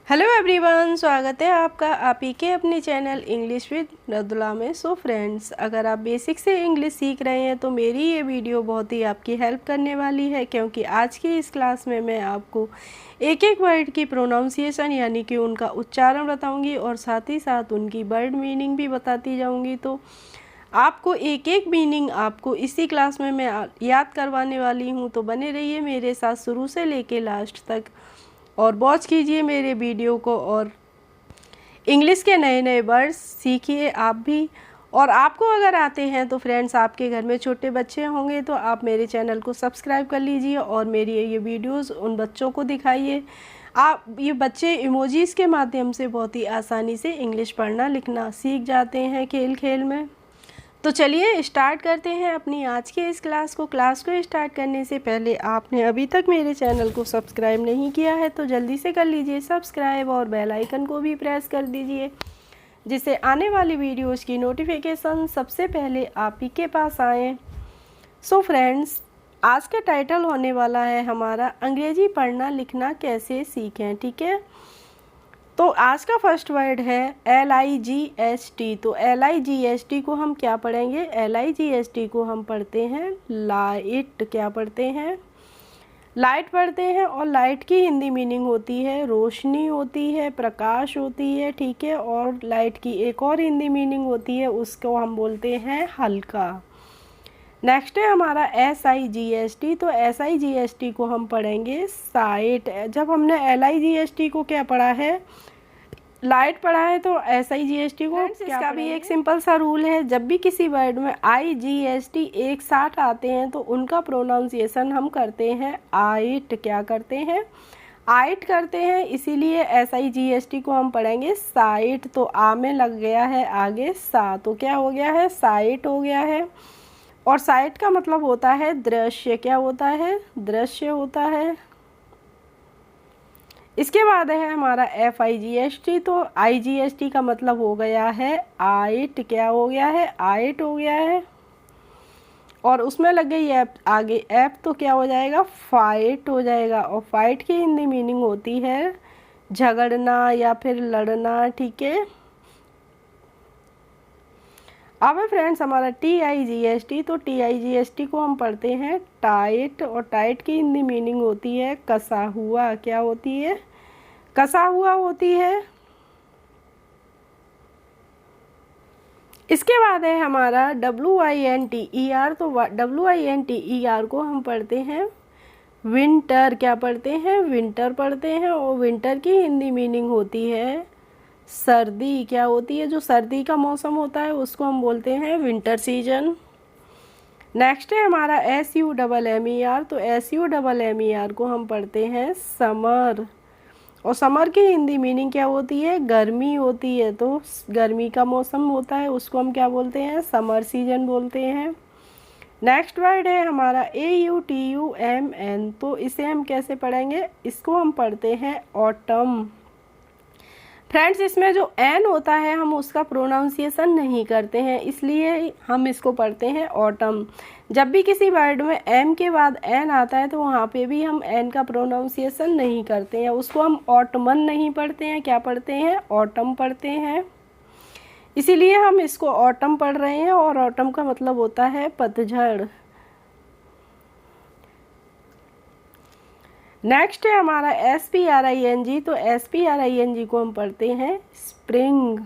Hello everyone, स्वागत है आपका आप ही के अपने चैनल इंग्लिश विद रदुला में। सो फ्रेंड्स, अगर आप बेसिक से इंग्लिश सीख रहे हैं तो मेरी ये वीडियो बहुत ही आपकी हेल्प करने वाली है, क्योंकि आज की इस क्लास में मैं आपको एक एक वर्ड की प्रोनाउंसिएशन यानी कि उनका उच्चारण बताऊंगी और साथ ही साथ उनकी वर्ड मीनिंग भी बताती जाऊँगी। तो आपको एक एक मीनिंग आपको इसी क्लास में मैं याद करवाने वाली हूँ, तो बने रहिए मेरे साथ शुरू से लेके लास्ट तक और वॉच कीजिए मेरे वीडियो को और इंग्लिश के नए नए वर्ड्स सीखिए आप भी। और आपको अगर आते हैं तो फ्रेंड्स, आपके घर में छोटे बच्चे होंगे तो आप मेरे चैनल को सब्सक्राइब कर लीजिए और मेरी ये वीडियोस उन बच्चों को दिखाइए। आप ये बच्चे इमोजीज़ के माध्यम से बहुत ही आसानी से इंग्लिश पढ़ना लिखना सीख जाते हैं खेल खेल में। तो चलिए स्टार्ट करते हैं अपनी आज के इस क्लास को स्टार्ट करने से पहले आपने अभी तक मेरे चैनल को सब्सक्राइब नहीं किया है तो जल्दी से कर लीजिए सब्सक्राइब और बेल आइकन को भी प्रेस कर दीजिए, जिससे आने वाली वीडियोस की नोटिफिकेशन सबसे पहले आप ही के पास आए। सो फ्रेंड्स, आज का टाइटल होने वाला है हमारा अंग्रेजी पढ़ना लिखना कैसे सीखें। ठीक है, तो आज का फर्स्ट वर्ड है LIGHT। तो LIGHT को हम क्या पढ़ेंगे? LIGHT को हम पढ़ते हैं लाइट। क्या पढ़ते हैं? लाइट पढ़ते हैं। और लाइट की हिंदी मीनिंग होती है रोशनी होती है, प्रकाश होती है। ठीक है, और लाइट की एक और हिंदी मीनिंग होती है, उसको हम बोलते हैं हल्का। नेक्स्ट है हमारा SIGHT। तो SIGHT को हम पढ़ेंगे साइट। जब हमने LIGHT को क्या पढ़ा है? लाइट पढ़ा है। तो SIGHT को इसका भी एक सिंपल सा रूल है, जब भी किसी वर्ड में IGHT एक साथ आते हैं तो उनका प्रोनाउंसिएशन हम करते हैं आइट। क्या करते हैं? आइट करते हैं। इसीलिए SIGHT को हम पढ़ेंगे साइट। तो आ में लग गया है आगे सा, तो क्या हो गया है? साइट हो गया है। और साइट का मतलब होता है दृश्य। क्या होता है? दृश्य होता है। इसके बाद है हमारा FIGHT। तो IGHT का मतलब हो गया है आइट। क्या हो गया है? आइट हो गया है। और उसमें लग गई एप आगे एप, तो क्या हो जाएगा? फाइट हो जाएगा। और फाइट की हिंदी मीनिंग होती है झगड़ना या फिर लड़ना। ठीक है, अब है फ्रेंड्स हमारा TIGHT। तो TIGHT को हम पढ़ते हैं टाइट। और टाइट की हिंदी मीनिंग होती है कसा हुआ। क्या होती है? कसा हुआ होती है। इसके बाद है हमारा WINTER। तो WINTER को हम पढ़ते हैं विंटर। क्या पढ़ते हैं? विंटर पढ़ते हैं। और विंटर की हिंदी मीनिंग होती है सर्दी। क्या होती है? जो सर्दी का मौसम होता है उसको हम बोलते हैं विंटर सीजन। नेक्स्ट है हमारा SUMMER। तो SUMMER को हम पढ़ते हैं समर। और समर की हिंदी मीनिंग क्या होती है? गर्मी होती है। तो गर्मी का मौसम होता है उसको हम क्या बोलते हैं? समर सीजन बोलते हैं। नेक्स्ट वर्ड है हमारा AUTUMN। तो इसे हम कैसे पढ़ेंगे? इसको हम पढ़ते हैं ऑटम। फ्रेंड्स, इसमें जो एन होता है हम उसका प्रोनाउंसिएशन नहीं करते हैं, इसलिए हम इसको पढ़ते हैं ऑटम। जब भी किसी वर्ड में एम के बाद एन आता है तो वहाँ पे भी हम एन का प्रोनाउंसिएशन नहीं करते हैं, उसको हम ऑटमन नहीं पढ़ते हैं। क्या पढ़ते हैं? ऑटम पढ़ते हैं। इसीलिए हम इसको ऑटम पढ़ रहे हैं। और ऑटम का मतलब होता है पतझड़। नेक्स्ट है हमारा SPRING। तो SPRING को हम पढ़ते हैं स्प्रिंग।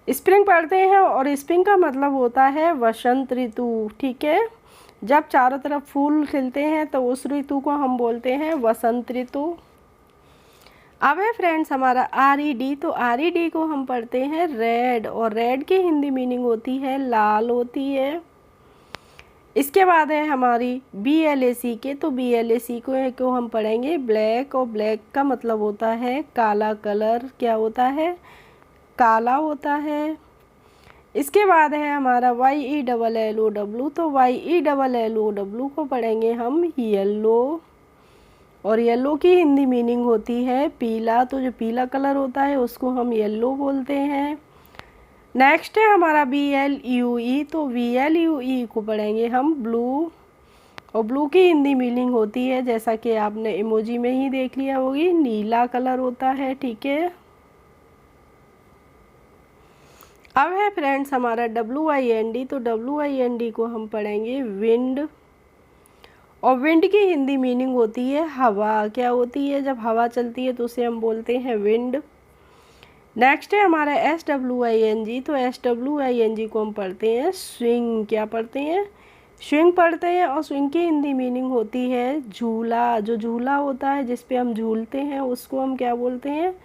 स्प्रिंग पढ़ते हैं। और स्प्रिंग का मतलब होता है वसंत ऋतु। ठीक है, जब चारों तरफ फूल खिलते हैं तो उस ऋतु को हम बोलते हैं वसंत ऋतु। अब है फ्रेंड्स हमारा RED। तो RED को हम पढ़ते हैं रेड। और रेड की हिंदी मीनिंग होती है लाल होती है। इसके बाद है हमारी BLACK। तो BLACK को हम पढ़ेंगे ब्लैक। और ब्लैक का मतलब होता है काला कलर। क्या होता है? काला होता है। इसके बाद है हमारा YELLOW। तो YELLOW को पढ़ेंगे हम येलो। और येलो की हिंदी मीनिंग होती है पीला। तो जो पीला कलर होता है उसको हम येलो बोलते हैं। नेक्स्ट है हमारा BLUE। तो BLUE को पढ़ेंगे हम ब्लू। और ब्लू की हिंदी मीनिंग होती है, जैसा कि आपने इमोजी में ही देख लिया होगी, नीला कलर होता है। ठीक है, अब है फ्रेंड्स हमारा WIND। तो WIND को हम पढ़ेंगे विंड, और विंड की हिंदी मीनिंग होती है हवा। क्या होती है? जब हवा चलती है तो उसे हम बोलते हैं विंड। नेक्स्ट है हमारा SWING। तो SWING को हम पढ़ते हैं स्विंग। क्या पढ़ते हैं? स्विंग पढ़ते हैं। और स्विंग की हिंदी मीनिंग होती है झूला। जो झूला होता है जिस पे हम झूलते हैं उसको हम क्या बोलते हैं?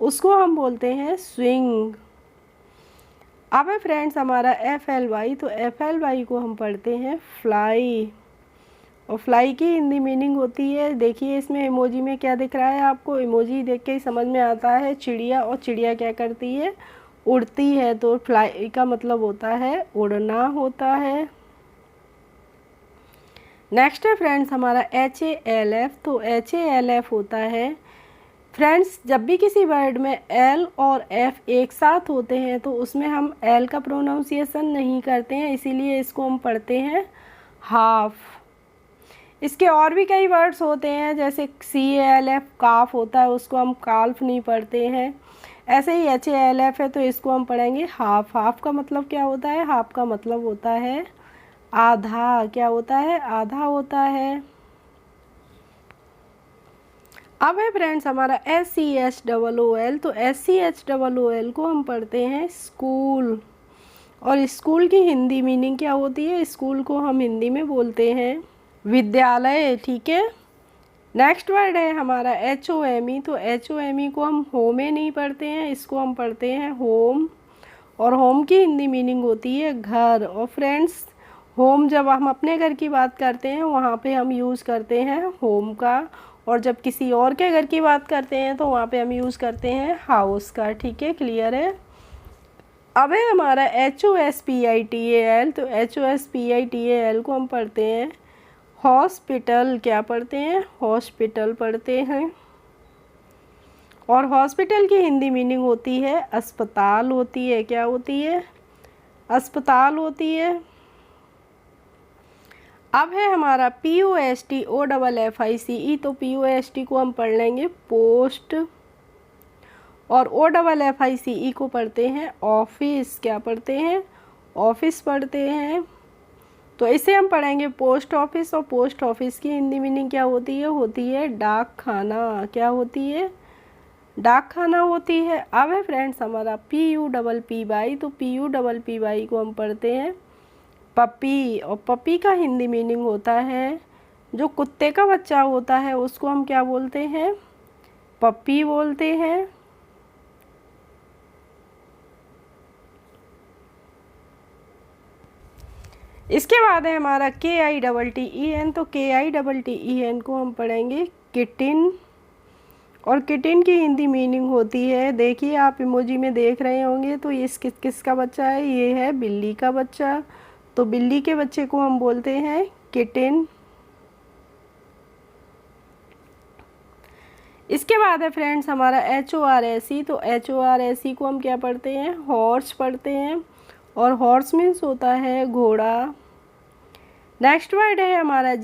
उसको हम बोलते हैं स्विंग। अब है फ्रेंड्स हमारा FLY। तो FLY को हम पढ़ते हैं फ्लाई, और फ्लाई की हिंदी मीनिंग होती है, देखिए इसमें इमोजी में क्या दिख रहा है आपको, इमोजी देख के ही समझ में आता है चिड़िया। और चिड़िया क्या करती है? उड़ती है। तो फ्लाई का मतलब होता है उड़ना होता है। नेक्स्ट है फ्रेंड्स हमारा HALF। तो HALF होता है फ्रेंड्स, जब भी किसी वर्ड में L और F एक साथ होते हैं तो उसमें हम L का प्रोनाउंसिएशन नहीं करते हैं, इसीलिए इसको हम पढ़ते हैं हाफ। इसके और भी कई वर्ड्स होते हैं, जैसे CALF काफ होता है, उसको हम काल्फ नहीं पढ़ते हैं। ऐसे ही HALF है तो इसको हम पढ़ेंगे हाफ। हाफ का मतलब क्या होता है? हाफ का मतलब होता है आधा। क्या होता है? आधा होता है। अब है फ्रेंड्स हमारा SCHOOL। तो SCHOOL को हम पढ़ते हैं स्कूल, और स्कूल की हिंदी मीनिंग क्या होती है? स्कूल को हम हिंदी में बोलते हैं विद्यालय। ठीक है, नेक्स्ट वर्ड है हमारा HOME। तो HOME को हम होमे नहीं पढ़ते हैं, इसको हम पढ़ते हैं होम, और होम की हिंदी मीनिंग होती है घर। और फ्रेंड्स होम जब हम अपने घर की बात करते हैं वहाँ पे हम यूज़ करते हैं होम का, और जब किसी और के घर की बात करते हैं तो वहाँ पे हम यूज़ करते हैं हाउस का। ठीक है, क्लियर है? अब है हमारा HOSPITAL। तो HOSPITAL को हम पढ़ते हैं हॉस्पिटल। क्या पढ़ते हैं? हॉस्पिटल पढ़ते हैं। और हॉस्पिटल की हिंदी मीनिंग होती है अस्पताल होती है। क्या होती है? अस्पताल होती है। अब है हमारा POSTOFFICE। तो POST को हम पढ़ लेंगे पोस्ट, और OFFICE को पढ़ते हैं ऑफिस। क्या पढ़ते हैं? ऑफिस पढ़ते हैं। तो इसे हम पढ़ेंगे पोस्ट ऑफिस, और पोस्ट ऑफिस की हिंदी मीनिंग क्या होती है? होती है डाक खाना। क्या होती है? डाक खाना होती है। अब है फ्रेंड्स हमारा PUPPY। तो PUPPY को हम पढ़ते हैं पपी, और पपी का हिंदी मीनिंग होता है जो कुत्ते का बच्चा होता है उसको हम क्या बोलते हैं? पपी बोलते हैं। इसके बाद है हमारा KITTEN। तो KITTEN को हम पढ़ेंगे किटिन, और किटिन की हिंदी मीनिंग होती है, देखिए आप इमोजी में देख रहे होंगे, तो ये किसका बच्चा है? ये है बिल्ली का बच्चा। तो बिल्ली के बच्चे को हम बोलते हैं किटिन। इसके बाद है फ्रेंड्स हमारा HORSE। तो HORSE को हम क्या पढ़ते हैं? हॉर्स पढ़ते हैं, और हॉर्स मीन्स होता है घोड़ा। नेक्स्ट वर्ड है हमारा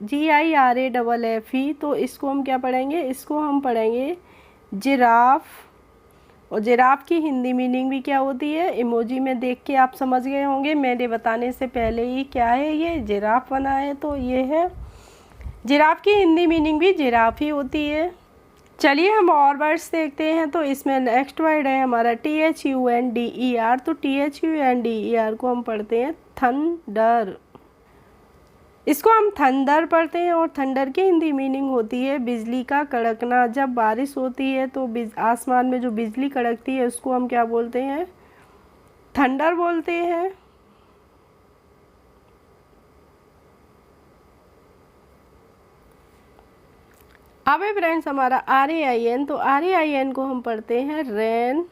GIRAFFE। तो इसको हम क्या पढ़ेंगे? इसको हम पढ़ेंगे जिराफ, और जिराफ की हिंदी मीनिंग भी क्या होती है? इमोजी में देख के आप समझ गए होंगे मेरे बताने से पहले ही। क्या है ये? जिराफ बना है। तो ये है जिराफ की हिंदी मीनिंग भी जिराफ ही होती है। चलिए हम और वर्ड्स देखते हैं। तो इसमें नेक्स्ट वर्ड है हमारा THUNDER। तो THUNDER को हम पढ़ते हैं थंडर, इसको हम थंडर पढ़ते हैं। और थंडर की हिंदी मीनिंग होती है बिजली का कड़कना। जब बारिश होती है तो आसमान में जो बिजली कड़कती है उसको हम क्या बोलते हैं? थंडर बोलते हैं। अब है फ्रेंड्स हमारा RAIN। तो RAIN को हम पढ़ते हैं रेन,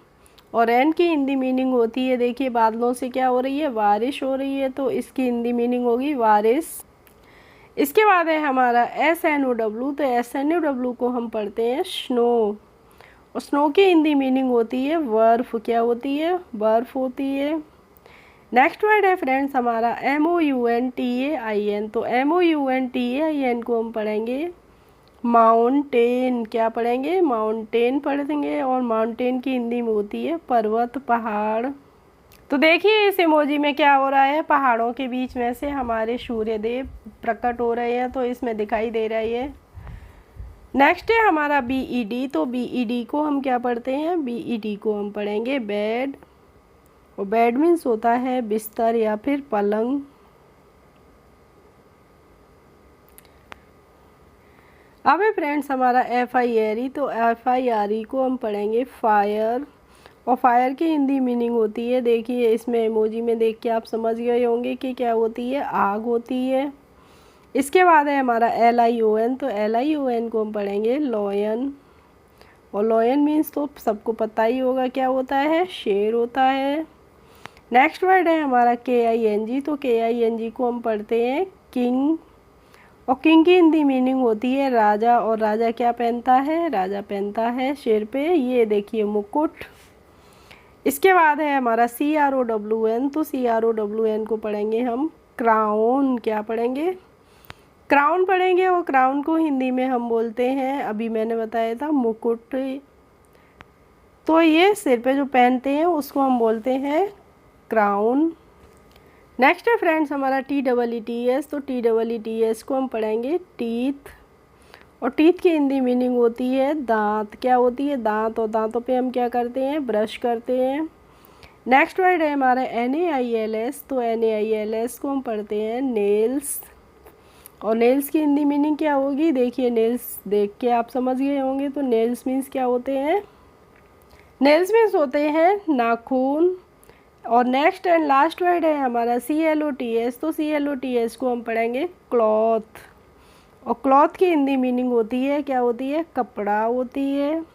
और रेन की हिंदी मीनिंग होती है, देखिए बादलों से क्या हो रही है? बारिश हो रही है, तो इसकी हिंदी मीनिंग होगी बारिश। इसके बाद है हमारा SNOW। तो SNOW को हम पढ़ते हैं स्नो, और स्नो की हिंदी मीनिंग होती है बर्फ़। क्या होती है? बर्फ़ होती है। नेक्स्ट वर्ड है फ्रेंड्स हमारा MOUNTAIN। तो MOUNTAIN को हम पढ़ेंगे माउंटेन। क्या पढ़ेंगे? माउंटेन पढ़ेंगे। और माउंटेन की हिंदी में होती है पर्वत, पहाड़। तो देखिए इस इमोजी में क्या हो रहा है, पहाड़ों के बीच में से हमारे सूर्य देव प्रकट हो रहे हैं, तो इसमें दिखाई दे रही है। नेक्स्ट है हमारा BED। तो BED को हम क्या पढ़ते हैं? BED को हम पढ़ेंगे बेड। और बेड मीन्स होता है बिस्तर या फिर पलंग। अब है फ्रेंड्स हमारा FIRE। तो FIRE को हम पढ़ेंगे फायर। और फायर की हिंदी मीनिंग होती है, देखिए इसमें इमोजी में देख के आप समझ गए होंगे कि क्या होती है, आग होती है। इसके बाद है हमारा LION। तो LION को हम पढ़ेंगे लॉयन। और लॉयन मीन्स तो सबको पता ही होगा क्या होता है, शेर होता है। नेक्स्ट वर्ड है हमारा KING। तो KING को हम पढ़ते हैं किंग। और किंग की हिंदी मीनिंग होती है राजा। और राजा क्या पहनता है? राजा पहनता है सिर पे, ये देखिए मुकुट। इसके बाद है हमारा CROWN। तो CROWN को पढ़ेंगे हम क्राउन। क्या पढ़ेंगे? क्राउन पढ़ेंगे। और क्राउन को हिंदी में हम बोलते हैं, अभी मैंने बताया था, मुकुट। तो ये सिर पे जो पहनते हैं उसको हम बोलते हैं क्राउन। नेक्स्ट है फ्रेंड्स हमारा TEETS। तो TEETS को हम पढ़ेंगे टीथ। और टीथ की हिंदी मीनिंग होती है दांत। क्या होती है? दांत। और दांतों पे हम क्या करते हैं? ब्रश करते हैं। नेक्स्ट वर्ड है हमारा NAILS। तो NAILS को हम पढ़ते हैं नेल्स। और नेल्स की हिंदी मीनिंग क्या होगी? देखिए नेल्स देख के आप समझ गए होंगे। तो नेल्स मीन्स क्या होते हैं? नेल्स मीन्स होते हैं नाखून। और नेक्स्ट एंड लास्ट वर्ड है हमारा CLOTS। तो CLOTS को हम पढ़ेंगे क्लॉथ। और क्लॉथ की हिंदी मीनिंग होती है, क्या होती है? कपड़ा होती है।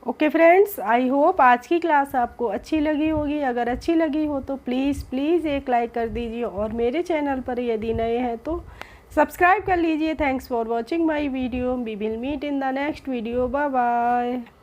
ओके फ्रेंड्स, आई होप आज की क्लास आपको अच्छी लगी होगी। अगर अच्छी लगी हो तो प्लीज़ एक लाइक कर दीजिए। और मेरे चैनल पर यदि नए हैं तो सब्सक्राइब कर लीजिए। Thanks for watching my video. We will meet in the next video. Bye bye.